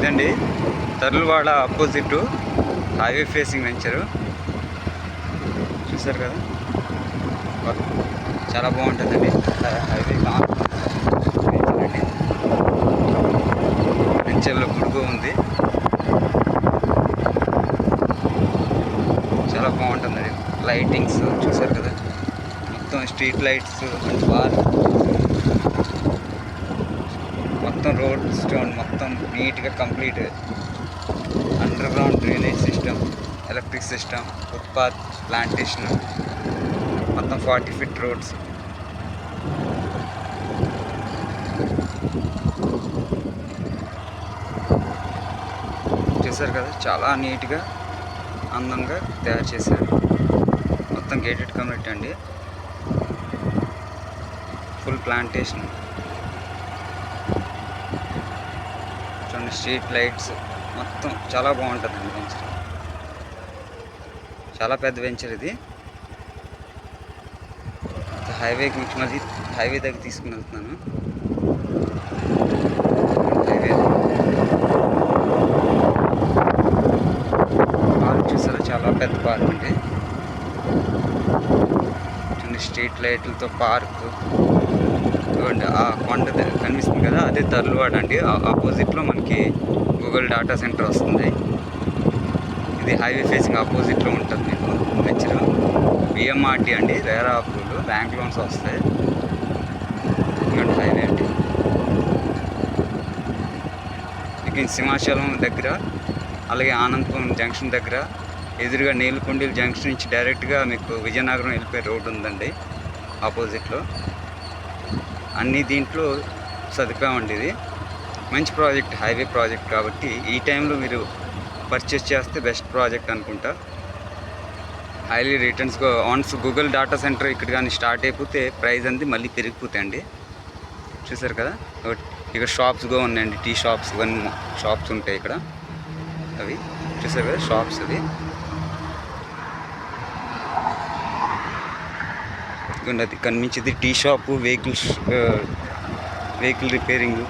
ఇదండి Tarluvada opposite highway facing venture. చూసారు కదా, చాలా బాగుంటుందండి. హైవే వెంచరండి. వెంచర్లో గుడుగు ఉంది, చాలా బాగుంటుందండి. లైటింగ్స్ చూసారు కదా, మొత్తం స్ట్రీట్ లైట్స్ అండ్ బార్, మొత్తం రోడ్ స్టోన్, మొత్తం నీట్గా complete under ground drainage system, electric system, footpath, plantation, మొత్తం 40 feet రోడ్స్. చూసారు కదా, చాలా నీట్గా అందంగా తయారు చేశారు. మొత్తం గేటెడ్ కమ్యూనిటీ అండి, ఫుల్ ప్లాంటేషన్, చూడండి స్ట్రీట్ లైట్స్, మొత్తం చాలా బాగుంటుందండి వెంచర్. చాలా పెద్ద వెంచర్ ఇది. హైవేకి మళ్ళీ హైవే దగ్గర తీసుకుని వెళ్తున్నాను. హైవే పార్క్ చూసారా, చాలా పెద్ద పార్క్ అండి. చూడండి స్ట్రీట్ లైట్లతో పార్క్. చూడండి ఆ కొండ కనిపిస్తుంది కదా, అదే తర్లువాడ అండి. ఆపోజిట్లో మనకి గూగుల్ డాటా సెంటర్ వస్తుంది. ఇది హైవే ఫేసింగ్ ఆపోజిట్లో ఉంటుంది మీకు వెంచర్. బిఎంఆర్టీ అండి, రేరా అప్రూవల్, బ్యాంక్ లోన్స్ వస్తాయి. హైవే అండి మీకు సింహాచలం దగ్గర, అలాగే ఆనందపురం జంక్షన్ దగ్గర, ఎదురుగా నీలకొండల జంక్షన్ నుంచి డైరెక్ట్గా మీకు విజయనగరం వెళ్ళిపోయే రోడ్డు ఉందండి ఆపోజిట్లో. అన్ని దీంట్లో సదుపాయం అండి. ఇది మంచి ప్రాజెక్ట్, హైవే ప్రాజెక్ట్ కాబట్టి ఈ టైంలో మీరు పర్చేస్ చేస్తే బెస్ట్ ప్రాజెక్ట్ అనుకుంటా. హైలీ రిటర్న్స్ ఆన్స్ గూగుల్ డాటా సెంటర్ ఇక్కడ కానీ స్టార్ట్ అయిపోతే ప్రైస్ అంది మళ్ళీ పెరిగిపోతాయండి. చూసారు కదా, ఇక్కడ షాప్స్ కూడా ఉన్నాయండి, టీ షాప్స్, ఇవన్నీ షాప్స్ ఉంటాయి ఇక్కడ. అవి చూసారు కదా షాప్స్, అవి అది కనిపించేది టీ షాపు, వెహికల్ రిపేరింగ్.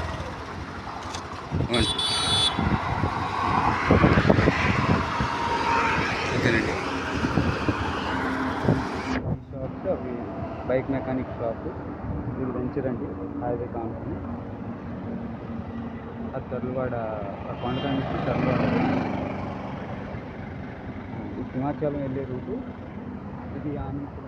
ఓకేనండి, షాప్స్ అవి బైక్ మెకానిక్ షాపు. ఇది వెంచర్ అండి, హైవే కానుకొని ఆ తర్లువాడ, ఆ కొండ నుంచి తర్లువాడ సింహాచలం వెళ్ళే రూటు ఇది. ఆనందపురం